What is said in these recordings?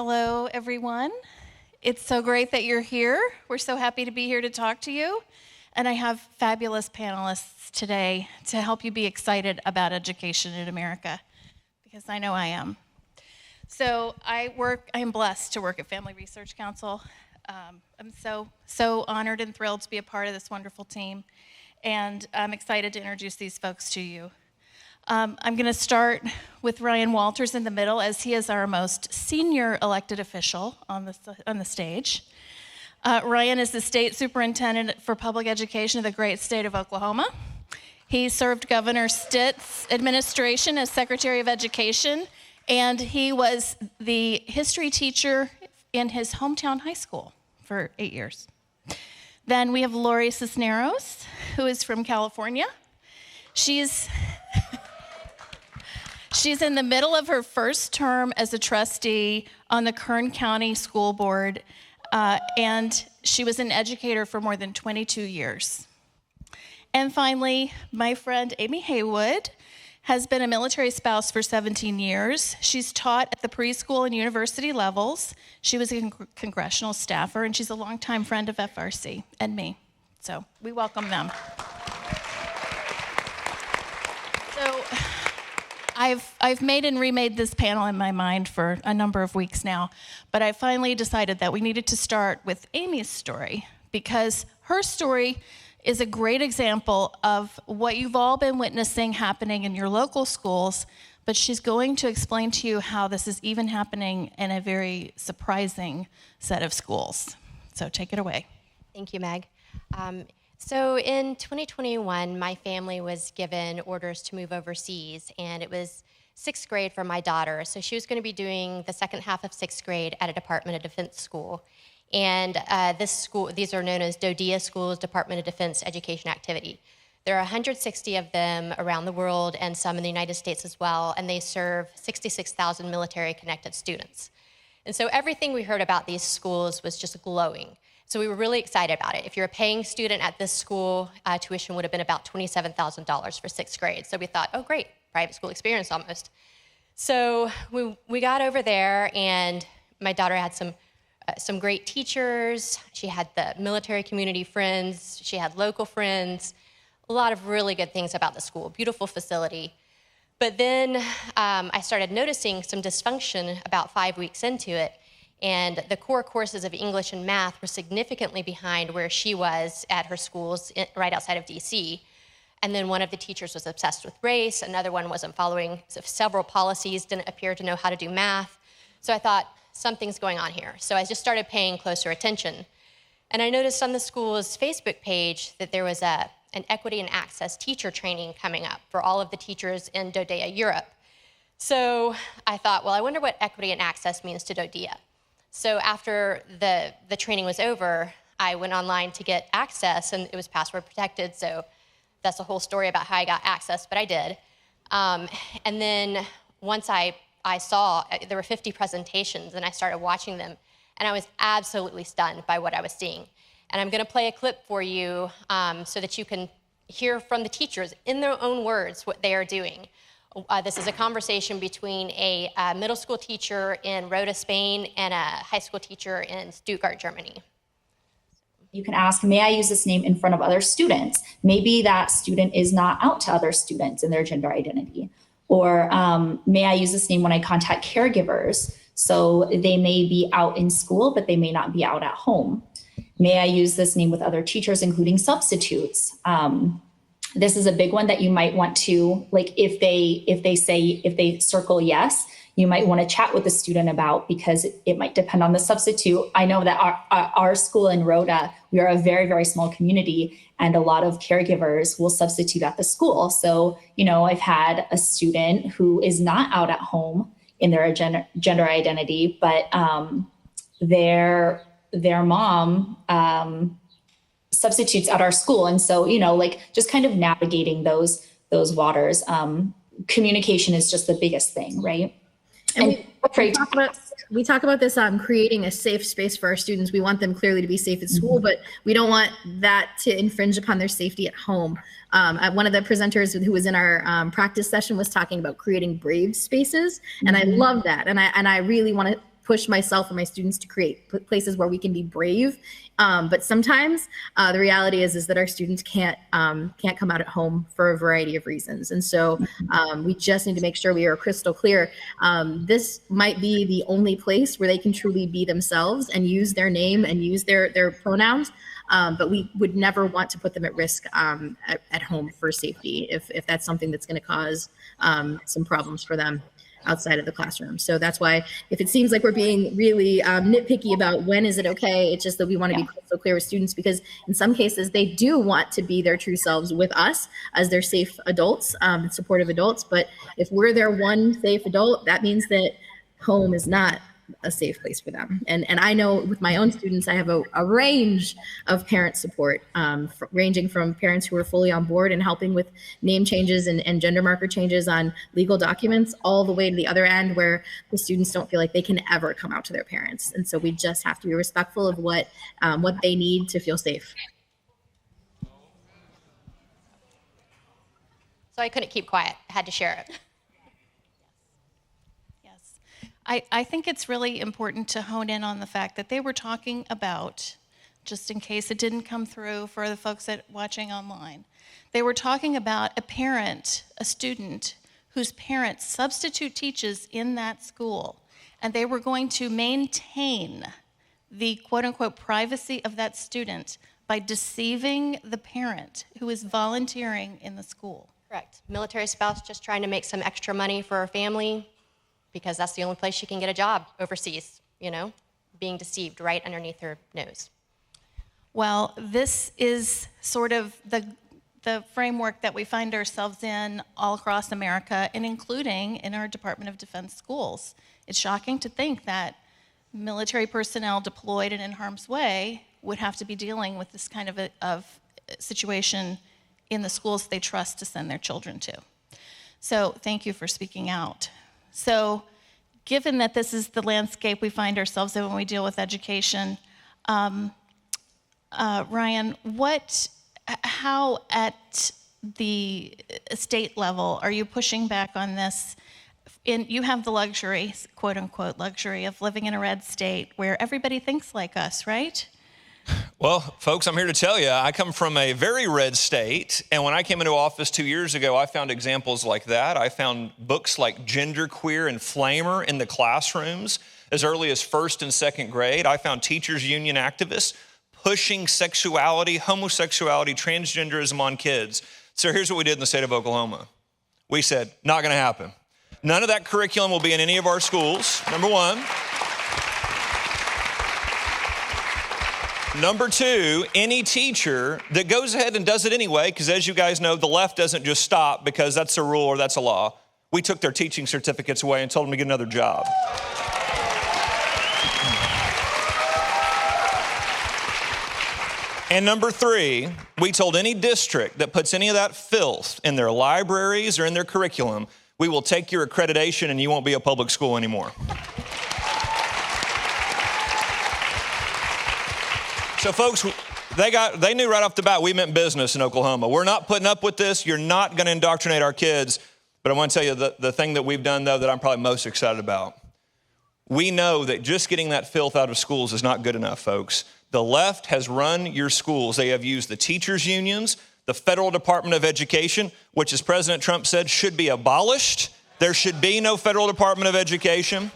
Hello, everyone. It's so great that you're here. We're so happy to be here to talk to you. And I have fabulous panelists today to help you be excited about education in America, because I know I am. So I am blessed to work at Family Research Council. I'm so honored and thrilled to be a part of this wonderful team. And I'm excited to introduce these folks to you. I'm going to start with Ryan Walters in the middle, as he is our most senior elected official on the stage. Ryan is the state superintendent for public education of the great state of Oklahoma. He served Governor Stitt's administration as Secretary of Education, and he was the history teacher in his hometown high school for 8 years. Then we have Lori Cisneros, who is from California. She's in the middle of her first term as a trustee on the Kern County School Board, and she was an educator for more than 22 years. And finally, my friend Amy Haywood has been a military spouse for 17 years. She's taught at the preschool and university levels. She was a congressional staffer, and she's a longtime friend of FRC and me. So we welcome them. So I've made and remade this panel in my mind for a number of weeks now, but I finally decided that we needed to start with Amy's story, because her story is a great example of what you've all been witnessing happening in your local schools, but she's going to explain to you how this is even happening in a very surprising set of schools. So take it away. Thank you, Meg. So in 2021, my family was given orders to move overseas, and it was 6th grade for my daughter. So she was going to be doing the second half of 6th grade at a Department of Defense school. And this school, these are known as DODEA schools, Department of Defense Education Activity. There are 160 of them around the world and some in the United States as well, and they serve 66,000 military-connected students. And so everything we heard about these schools was just glowing. So we were really excited about it. If you're a paying student at this school, tuition would have been about $27,000 for 6th grade. So we thought, oh great, private school experience almost. So we got over there, and my daughter had some great teachers. She had the military community friends. She had local friends. A lot of really good things about the school, beautiful facility. But then I started noticing some dysfunction about 5 weeks into it. And the core courses of English and math were significantly behind where she was at her schools right outside of DC. And then one of the teachers was obsessed with race. Another one wasn't following several policies, didn't appear to know how to do math. So I thought, something's going on here. So I just started paying closer attention. And I noticed on the school's Facebook page that there was an equity and access teacher training coming up for all of the teachers in DODEA Europe. So I thought, well, I wonder what equity and access means to DODEA. So after the training was over, I went online to get access, and it was password protected, so that's a whole story about how I got access, but I did. And then once I saw, there were 50 presentations, and I started watching them, and I was absolutely stunned by what I was seeing. And I'm gonna play a clip for you so that you can hear from the teachers in their own words what they are doing. This is a conversation between a middle school teacher in Rota, Spain, and a high school teacher in Stuttgart, Germany. You can ask, may I use this name in front of other students? Maybe that student is not out to other students in their gender identity. Or may I use this name when I contact caregivers? So they may be out in school, but they may not be out at home. May I use this name with other teachers, including substitutes? This is a big one that you might want to, like if they circle yes, you might want to chat with the student about, because it might depend on the substitute. I know that our school in Rhoda, we are a very, very small community, and a lot of caregivers will substitute at the school. So, I've had a student who is not out at home in their gender identity, but their mom substitutes at our school. And so, just kind of navigating those waters. Communication is just the biggest thing, right? And we talk about this creating a safe space for our students. We want them clearly to be safe at school, but we don't want that to infringe upon their safety at home. One of the presenters who was in our practice session was talking about creating brave spaces, and I love that. And I really want to push myself and my students to create places where we can be brave. But sometimes the reality is that our students can't come out at home for a variety of reasons. And so we just need to make sure we are crystal clear. This might be the only place where they can truly be themselves and use their name and use their pronouns. But we would never want to put them at risk at home for safety if that's something that's going to cause some problems for them outside of the classroom. So that's why if it seems like we're being really nitpicky about when is it okay, it's just that we want to be crystal clear with students, because in some cases they do want to be their true selves with us as their safe adults, supportive adults. But if we're their one safe adult, that means that home is not a safe place for them. And I know with my own students, I have a range of parent support, ranging from parents who are fully on board and helping with name changes and gender marker changes on legal documents, all the way to the other end where the students don't feel like they can ever come out to their parents. And so we just have to be respectful of what they need to feel safe. So I couldn't keep quiet. I had to share it. I think it's really important to hone in on the fact that they were talking about, just in case it didn't come through for the folks watching online, they were talking about a student whose parent substitute teaches in that school, and they were going to maintain the quote-unquote privacy of that student by deceiving the parent who is volunteering in the school. Correct. Military spouse just trying to make some extra money for her family, because that's the only place she can get a job overseas, being deceived right underneath her nose. Well, this is sort of the framework that we find ourselves in all across America, and including in our Department of Defense schools. It's shocking to think that military personnel deployed and in harm's way would have to be dealing with this kind of situation in the schools they trust to send their children to. So thank you for speaking out. So given that this is the landscape we find ourselves in when we deal with education, Ryan, how at the state level are you pushing back on this? You have the luxury, quote unquote luxury, of living in a red state where everybody thinks like us, right? Well, folks, I'm here to tell you, I come from a very red state, and when I came into office 2 years ago, I found examples like that. I found books like Genderqueer and Flamer in the classrooms as early as first and second grade. I found teachers union activists pushing sexuality, homosexuality, transgenderism on kids. So here's what we did in the state of Oklahoma. We said, not gonna happen. None of that curriculum will be in any of our schools, number one. Number two, any teacher that goes ahead and does it anyway, because as you guys know, the left doesn't just stop because that's a rule or that's a law. We took their teaching certificates away and told them to get another job. And number three, we told any district that puts any of that filth in their libraries or in their curriculum, we will take your accreditation and you won't be a public school anymore. So folks, they knew right off the bat we meant business in Oklahoma. We're not putting up with this. You're not going to indoctrinate our kids. But I want to tell you the thing that we've done, though, that I'm probably most excited about. We know that just getting that filth out of schools is not good enough, folks. The left has run your schools. They have used the teachers' unions, the Federal Department of Education, which, as President Trump said, should be abolished. There should be no Federal Department of Education.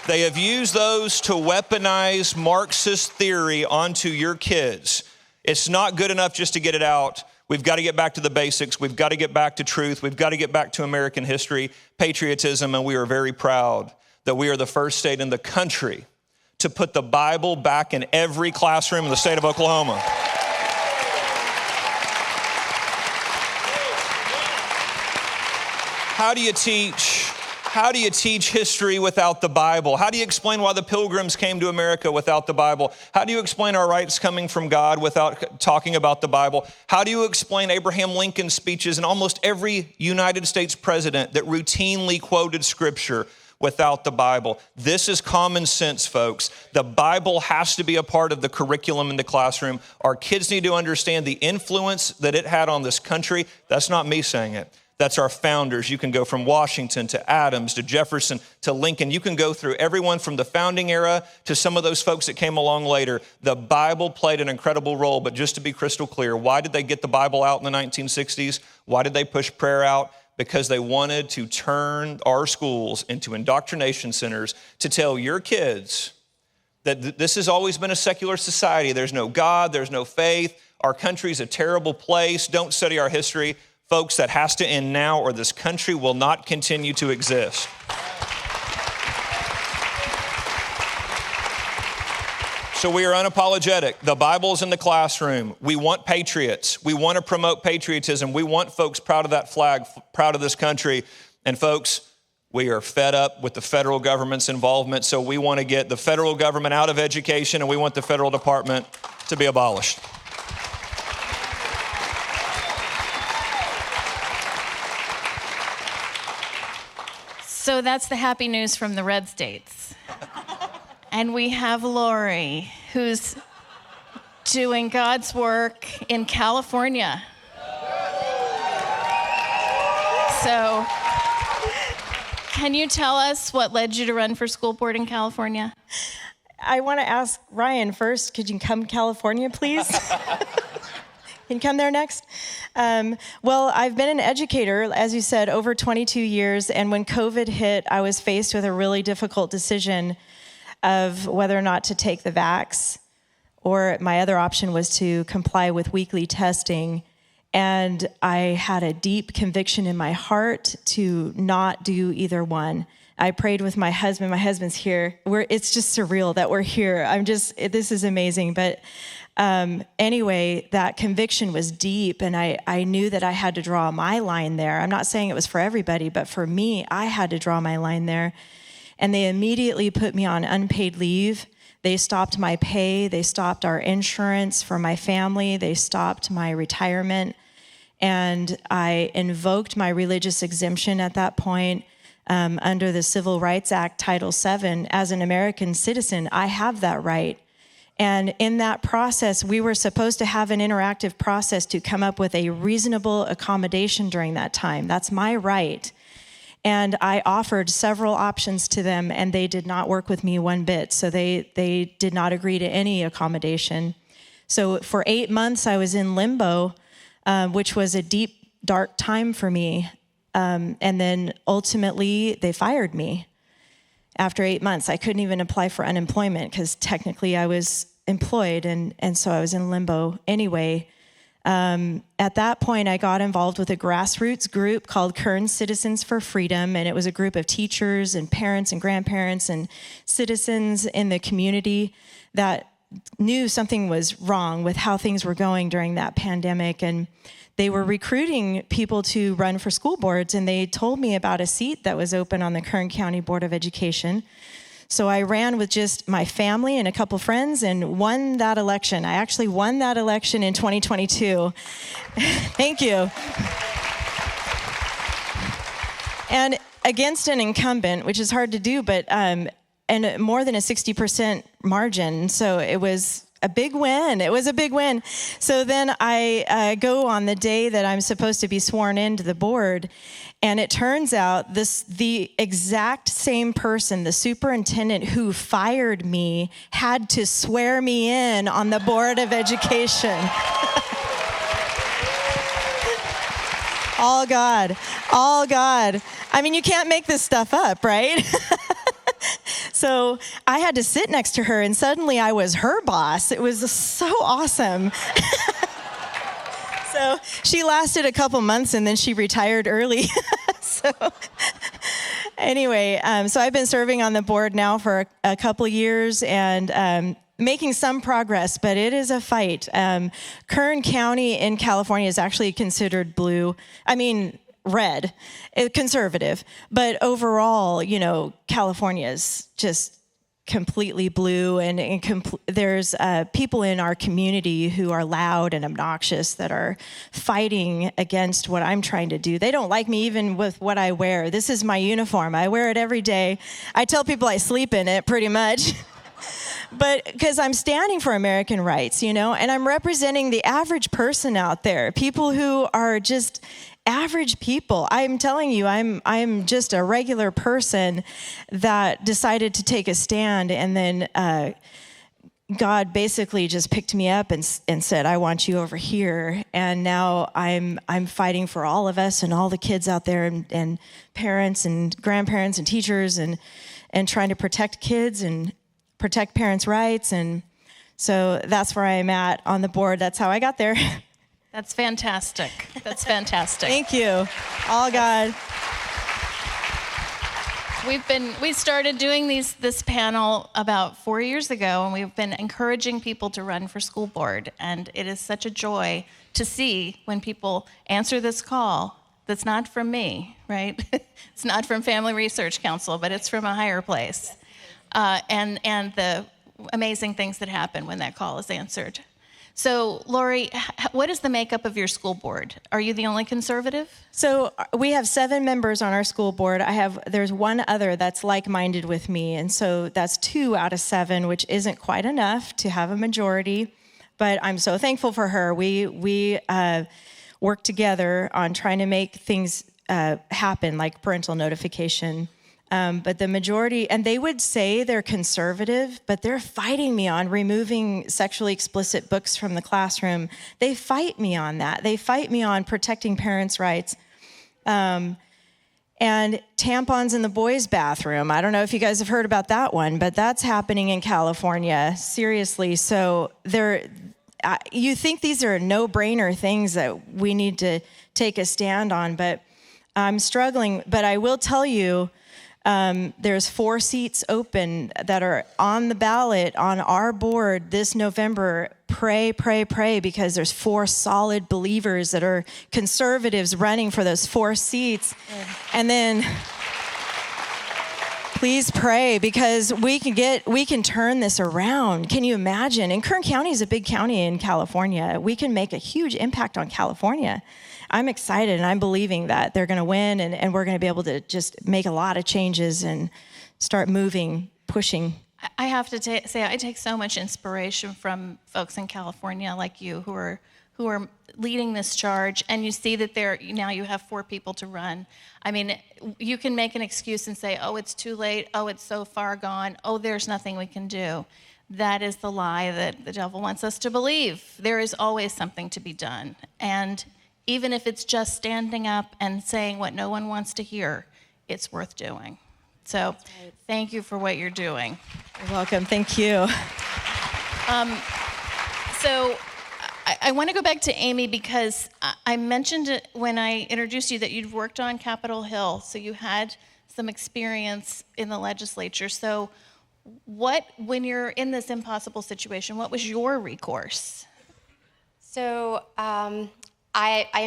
They have used those to weaponize Marxist theory onto your kids. It's not good enough just to get it out. We've got to get back to the basics. We've got to get back to truth. We've got to get back to American history, patriotism, and we are very proud that we are the first state in the country to put the Bible back in every classroom in the state of Oklahoma. How do you teach history without the Bible? How do you explain why the Pilgrims came to America without the Bible? How do you explain our rights coming from God without talking about the Bible? How do you explain Abraham Lincoln's speeches and almost every United States president that routinely quoted scripture without the Bible? This is common sense, folks. The Bible has to be a part of the curriculum in the classroom. Our kids need to understand the influence that it had on this country. That's not me saying it. That's our founders. You can go from Washington to Adams to Jefferson to Lincoln. You can go through everyone from the founding era to some of those folks that came along later. The Bible played an incredible role, but just to be crystal clear, why did they get the Bible out in the 1960s? Why did they push prayer out? Because they wanted to turn our schools into indoctrination centers to tell your kids that this has always been a secular society. There's no God, there's no faith. Our country's a terrible place. Don't study our history. Folks, that has to end now or this country will not continue to exist. So we are unapologetic. The Bible's in the classroom. We want patriots. We want to promote patriotism. We want folks proud of that flag, proud of this country. And folks, we are fed up with the federal government's involvement. So we want to get the federal government out of education, and we want the federal department to be abolished. So that's the happy news from the red states. And we have Lori, who's doing God's work in California. So, can you tell us what led you to run for school board in California? I want to ask Ryan first. Could you come to California, please? Can you come there next? Well, I've been an educator, as you said, over 22 years. And when COVID hit, I was faced with a really difficult decision of whether or not to take the vax, or my other option was to comply with weekly testing. And I had a deep conviction in my heart to not do either one. I prayed with my husband. My husband's here. It's just surreal that we're here. This is amazing. But anyway, that conviction was deep, and I knew that I had to draw my line there. I'm not saying it was for everybody, but for me, I had to draw my line there. And they immediately put me on unpaid leave. They stopped my pay. They stopped our insurance for my family. They stopped my retirement. And I invoked my religious exemption at that point under the Civil Rights Act, Title VII. As an American citizen, I have that right. And in that process, we were supposed to have an interactive process to come up with a reasonable accommodation during that time. That's my right. And I offered several options to them, and they did not work with me one bit. So they did not agree to any accommodation. So for 8 months, I was in limbo, which was a deep, dark time for me. And then ultimately, they fired me. After 8 months, I couldn't even apply for unemployment because technically I was employed, and so I was in limbo anyway. At that point, I got involved with a grassroots group called Kern Citizens for Freedom, and it was a group of teachers and parents and grandparents and citizens in the community that knew something was wrong with how things were going during that pandemic. And they were recruiting people to run for school boards, and they told me about a seat that was open on the Kern County Board of Education. So I ran with just my family and a couple friends and won that election. I actually won that election in 2022. Thank you. And against an incumbent, which is hard to do, but and more than a 60% margin. So it was a big win. It was a big win. So then I go on the day that I'm supposed to be sworn into the board, and it turns out the exact same person, the superintendent who fired me, had to swear me in on the Board of Education. All God, all God. I mean, you can't make this stuff up, right? So I had to sit next to her, and suddenly I was her boss. It was so awesome. So she lasted a couple months, and then she retired early. So anyway, so I've been serving on the board now for a couple years, and making some progress, but it is a fight. Kern County in California is actually considered red, conservative. But overall, California is just completely blue, and there's people in our community who are loud and obnoxious that are fighting against what I'm trying to do. They don't like me even with what I wear. This is my uniform. I wear it every day. I tell people I sleep in it pretty much. But because I'm standing for American rights, and I'm representing the average person out there, people who are just average people. I'm telling you, I'm just a regular person that decided to take a stand, and then God basically just picked me up and said, I want you over here. And now I'm fighting for all of us and all the kids out there, and parents and grandparents and teachers, and trying to protect kids and protect parents' rights. And so that's where I'm at on the board. That's how I got there. That's fantastic. That's fantastic. Thank you. All God. We started doing this panel about 4 years ago, and we've been encouraging people to run for school board. And it is such a joy to see when people answer this call that's not from me, right? It's not from Family Research Council, but it's from a higher place. And the amazing things that happen when that call is answered. So, Lori, what is the makeup of your school board? Are you the only conservative? So we have 7 members on our school board. There's one other that's like-minded with me, and so that's 2 out of 7, which isn't quite enough to have a majority. But I'm so thankful for her. We work together on trying to make things happen, like parental notification. But the majority, and they would say they're conservative, but they're fighting me on removing sexually explicit books from the classroom. They fight me on that. They fight me on protecting parents' rights. And tampons in the boys' bathroom. I don't know if you guys have heard about that one, but that's happening in California, seriously. So you think these are no-brainer things that we need to take a stand on, but I'm struggling. But I will tell you, there's 4 seats open that are on the ballot on our board this November. Pray, pray, pray, because there's 4 solid believers that are conservatives running for those 4 seats. And then please pray, because we can turn this around. Can you imagine? And Kern County is a big county in California. We can make a huge impact on California. I'm excited, and I'm believing that they're going to win, and we're going to be able to just make a lot of changes and start moving, pushing. I have to say I take so much inspiration from folks in California like you who are leading this charge, and you see that now you have 4 people to run. I mean, you can make an excuse and say, oh, it's too late, oh, it's so far gone, oh, there's nothing we can do. That is the lie that the devil wants us to believe. There is always something to be done. And even if it's just standing up and saying what no one wants to hear, it's worth doing. So thank you for what you're doing. You're welcome. Thank you. So I want to go back to Amy, because I mentioned it when I introduced you that you'd worked on Capitol Hill, so you had some experience in the legislature. So when you're in this impossible situation, what was your recourse? So I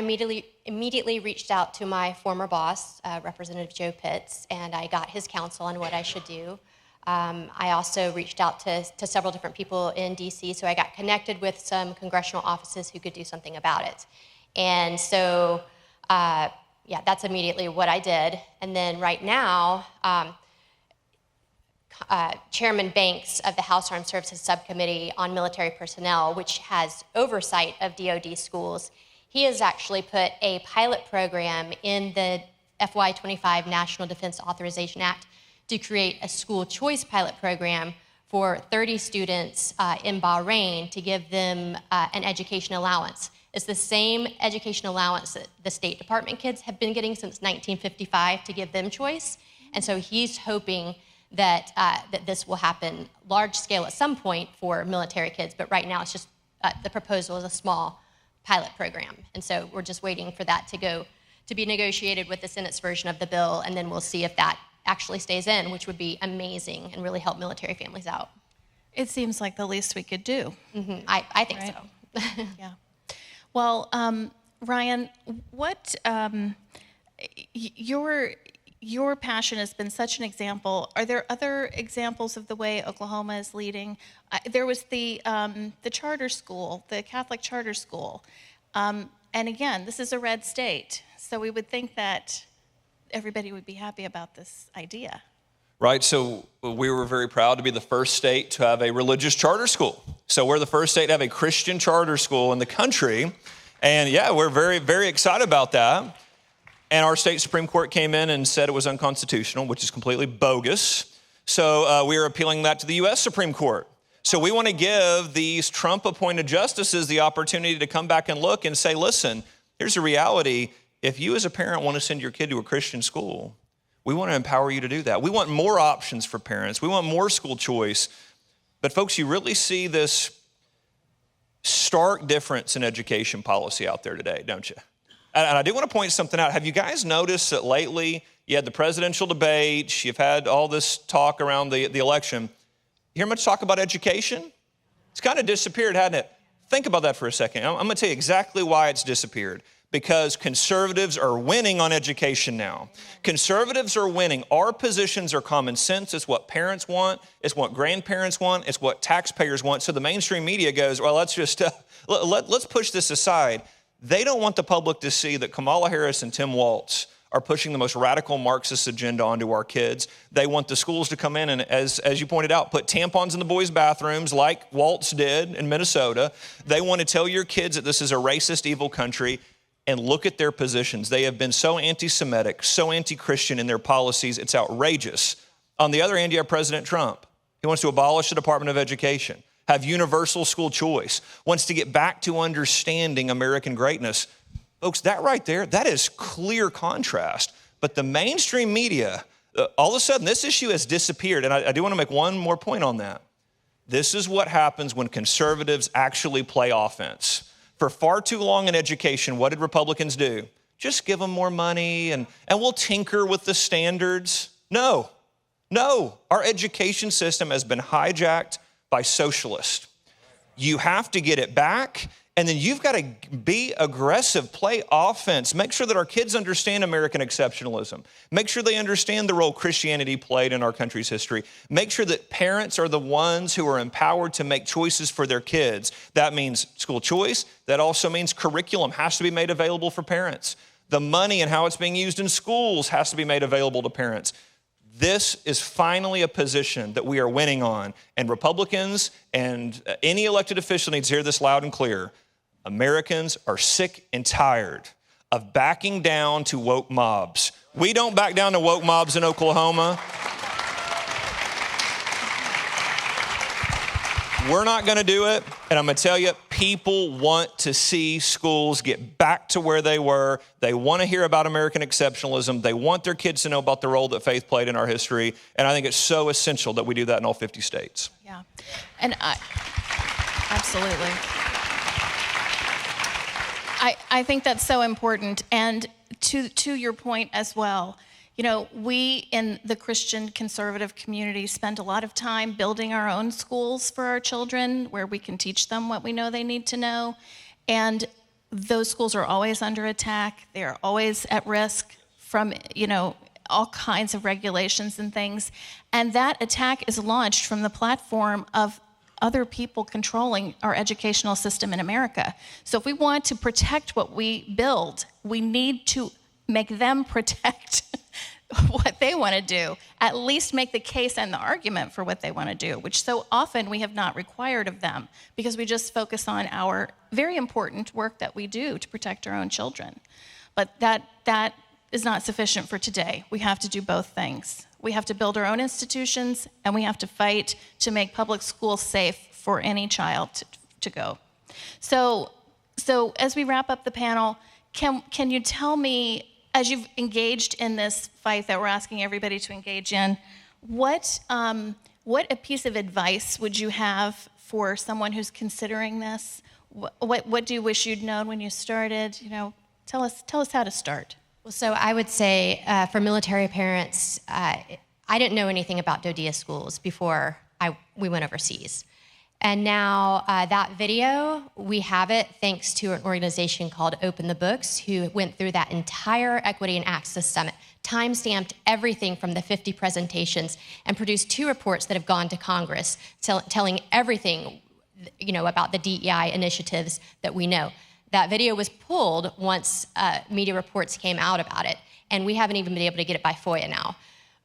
immediately reached out to my former boss, Representative Joe Pitts, and I got his counsel on what I should do. I also reached out to several different people in DC, so I got connected with some congressional offices who could do something about it. And so, that's immediately what I did. And then right now, Chairman Banks of the House Armed Services Subcommittee on Military Personnel, which has oversight of DoD schools, he has actually put a pilot program in the FY25 National Defense Authorization Act to create a school choice pilot program for 30 students in Bahrain to give them an education allowance. It's the same education allowance that the State Department kids have been getting since 1955 to give them choice. And so he's hoping that this will happen large scale at some point for military kids, but right now it's just the proposal is a small pilot program. And so we're just waiting for that to be negotiated with the Senate's version of the bill, and then we'll see if that actually stays in, which would be amazing and really help military families out. It seems like the least we could do. Mm-hmm. I think right? so. Yeah. Well, Ryan, what your passion has been such an example. Are there other examples of the way Oklahoma is leading? There was the charter school, the Catholic charter school. And again, this is a red state, so we would think that everybody would be happy about this idea. Right, so we were very proud to be the first state to have a religious charter school. So we're the first state to have a Christian charter school in the country. And yeah, we're very, very excited about that. And our state Supreme Court came in and said it was unconstitutional, which is completely bogus. So we are appealing that to the U.S. Supreme Court. So we want to give these Trump-appointed justices the opportunity to come back and look and say, listen, here's the reality. If you as a parent want to send your kid to a Christian school, we want to empower you to do that. We want more options for parents. We want more school choice. But folks, you really see this stark difference in education policy out there today, don't you? And I do want to point something out. Have you guys noticed that lately you had the presidential debates, you've had all this talk around the election. You hear much talk about education? It's kind of disappeared, hasn't it? Think about that for a second. I'm going to tell you exactly why it's disappeared. Because conservatives are winning on education now. Conservatives are winning. Our positions are common sense. It's what parents want. It's what grandparents want. It's what taxpayers want. So the mainstream media goes, well, let's just, let's push this aside. They don't want the public to see that Kamala Harris and Tim Walz are pushing the most radical Marxist agenda onto our kids. They want the schools to come in and, as you pointed out, put tampons in the boys' bathrooms like Walz did in Minnesota. They want to tell your kids that this is a racist, evil country. And look at their positions. They have been so anti-Semitic, so anti-Christian in their policies, it's outrageous. On the other hand, you have President Trump. He wants to abolish the Department of Education, have universal school choice, wants to get back to understanding American greatness. Folks, that right there, that is clear contrast. But the mainstream media, all of a sudden, this issue has disappeared. And I do want to make one more point on that. This is what happens when conservatives actually play offense. For far too long in education, what did Republicans do? Just give them more money and we'll tinker with the standards. No. Our education system has been hijacked by socialists. You have to get it back, and then you've got to be aggressive, play offense, make sure that our kids understand American exceptionalism, make sure they understand the role Christianity played in our country's history, make sure that parents are the ones who are empowered to make choices for their kids. That means school choice. That also means curriculum has to be made available for parents. The money and how it's being used in schools has to be made available to parents. This is finally a position that we are winning on, and Republicans and any elected official needs to hear this loud and clear. Americans are sick and tired of backing down to woke mobs. We don't back down to woke mobs in Oklahoma. We're not going to do it. And I'm going to tell you, people want to see schools get back to where they were. They want to hear about American exceptionalism. They want their kids to know about the role that faith played in our history. And I think it's so essential that we do that in all 50 states. Yeah. And absolutely. I think that's so important. And to your point as well, you know, we in the Christian conservative community spend a lot of time building our own schools for our children where we can teach them what we know they need to know. And those schools are always under attack. They're always at risk from, you know, all kinds of regulations and things. And that attack is launched from the platform of other people controlling our educational system in America. So if we want to protect what we build, we need to make them protect what they want to do, at least make the case and the argument for what they want to do, which so often we have not required of them because we just focus on our very important work that we do to protect our own children. But that is not sufficient for today. We have to do both things. We have to build our own institutions, and we have to fight to make public schools safe for any child to go. So as we wrap up the panel, can you tell me, as you've engaged in this fight that we're asking everybody to engage in, what a piece of advice would you have for someone who's considering this? What do you wish you'd known when you started? You know, tell us how to start. Well, so I would say for military parents, I didn't know anything about DoDEA schools before we went overseas. And now that video, we have it thanks to an organization called Open the Books, who went through that entire Equity and Access Summit, time-stamped everything from the 50 presentations, and produced 2 reports that have gone to Congress telling everything, you know, about the DEI initiatives that we know. That video was pulled once media reports came out about it, and we haven't even been able to get it by FOIA now.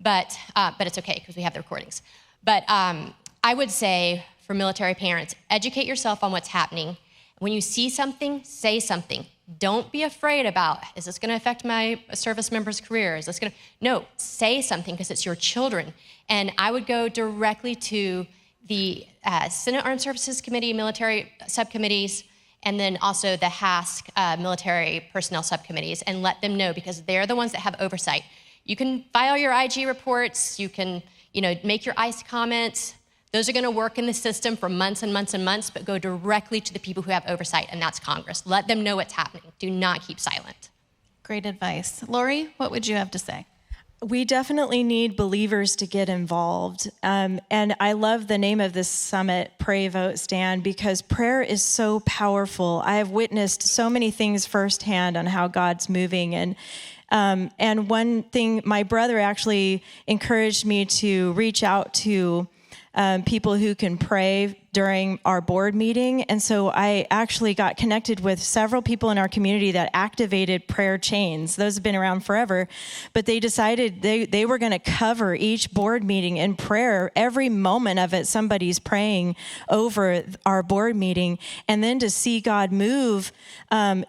But it's okay because we have the recordings. But I would say for military parents, educate yourself on what's happening. When you see something, say something. Don't be afraid about, is this going to affect my service member's career? Is this going to, no, say something because it's your children. And I would go directly to the Senate Armed Services Committee, military subcommittees, and then also the HASC military personnel subcommittees, and let them know, because they're the ones that have oversight. You can file your IG reports, you can, make your ICE comments. Those are gonna work in the system for months and months and months, but go directly to the people who have oversight, and that's Congress. Let them know what's happening. Do not keep silent. Great advice. Lori, what would you have to say? We definitely need believers to get involved. And I love the name of this summit, Pray, Vote, Stand, because prayer is so powerful. I have witnessed so many things firsthand on how God's moving. And one thing, my brother actually encouraged me to reach out to people who can pray during our board meeting. And so I actually got connected with several people in our community that activated prayer chains. Those have been around forever, but they decided they were going to cover each board meeting in prayer. Every moment of it, somebody's praying over our board meeting. And then to see God move,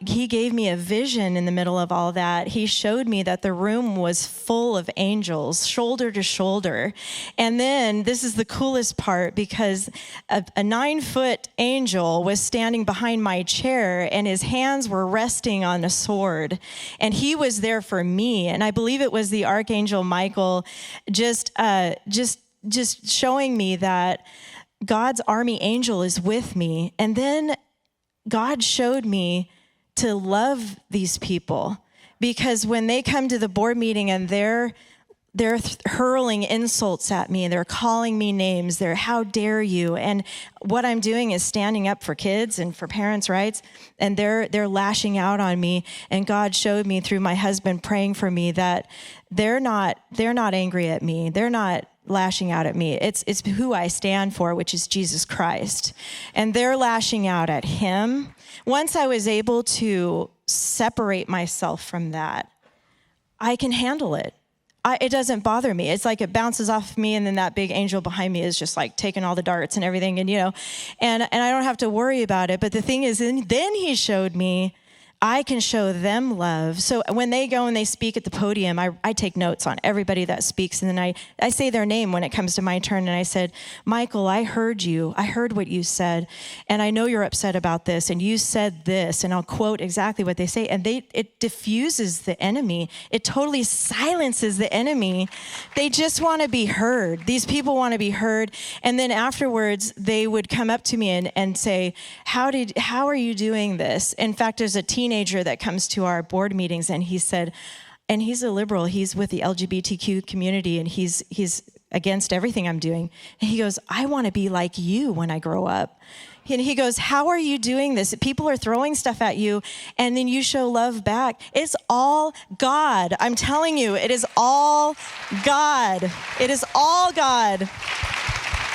he gave me a vision in the middle of all that. He showed me that the room was full of angels, shoulder to shoulder. And then this is the coolest part, because a 9-foot angel was standing behind my chair, and his hands were resting on a sword, and he was there for me. And I believe it was the Archangel Michael just showing me that God's army angel is with me. And then God showed me to love these people, because when they come to the board meeting and they're hurling insults at me, they're calling me names, they're, how dare you? And what I'm doing is standing up for kids and for parents' rights, and they're lashing out on me. And God showed me through my husband praying for me that they're not angry at me. They're not lashing out at me. It's who I stand for, which is Jesus Christ. And they're lashing out at him. Once I was able to separate myself from that, I can handle it. It doesn't bother me. It's like it bounces off me, and then that big angel behind me is just like taking all the darts and everything, and and I don't have to worry about it. But the thing is, then he showed me I can show them love. So when they go and they speak at the podium, I take notes on everybody that speaks. And then I say their name when it comes to my turn. And I said, Michael, I heard you. I heard what you said. And I know you're upset about this. And you said this. And I'll quote exactly what they say. And it diffuses the enemy. It totally silences the enemy. They just want to be heard. These people want to be heard. And then afterwards, they would come up to me and say, how are you doing this? In fact, there's a teenager that comes to our board meetings, and he said, and he's a liberal, he's with the LGBTQ community, and he's against everything I'm doing. And he goes, I want to be like you when I grow up. And he goes, how are you doing this? People are throwing stuff at you, and then you show love back. It's all God. I'm telling you, it is all God. It is all God.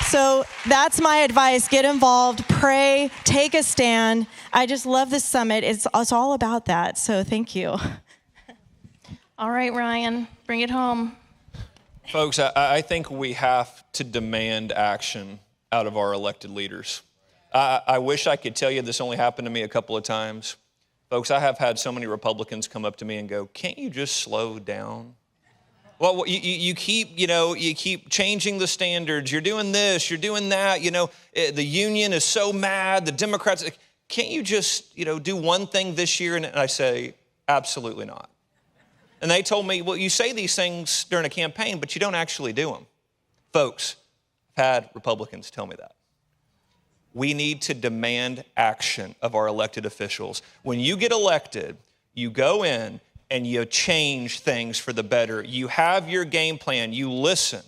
So that's my advice. Get involved, pray, take a stand. I just love this summit. It's all about that. So thank you. All right, Ryan, bring it home. Folks, I think we have to demand action out of our elected leaders. I wish I could tell you this only happened to me a couple of times. Folks, I have had so many Republicans come up to me and go, can't you just slow down? Well, you keep changing the standards. You're doing this, you're doing that. The union is so mad. The Democrats, can't you just, do one thing this year? And I say, absolutely not. And they told me, well, you say these things during a campaign, but you don't actually do them. Folks, I've had Republicans tell me that. We need to demand action of our elected officials. When you get elected, you go in and you change things for the better. You have your game plan. You listen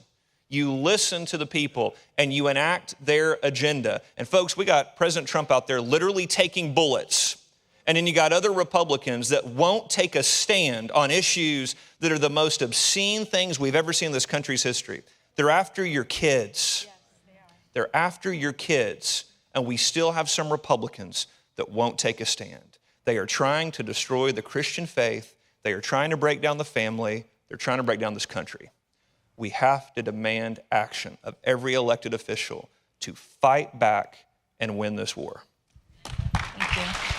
to the people, and you enact their agenda. And folks, we got President Trump out there literally taking bullets. And then you got other Republicans that won't take a stand on issues that are the most obscene things we've ever seen in this country's history. They're after your kids. Yes, they are. They're after your kids. And we still have some Republicans that won't take a stand. They are trying to destroy the Christian faith. They are trying to break down the family. They're trying to break down this country. We have to demand action of every elected official to fight back and win this war. Thank you.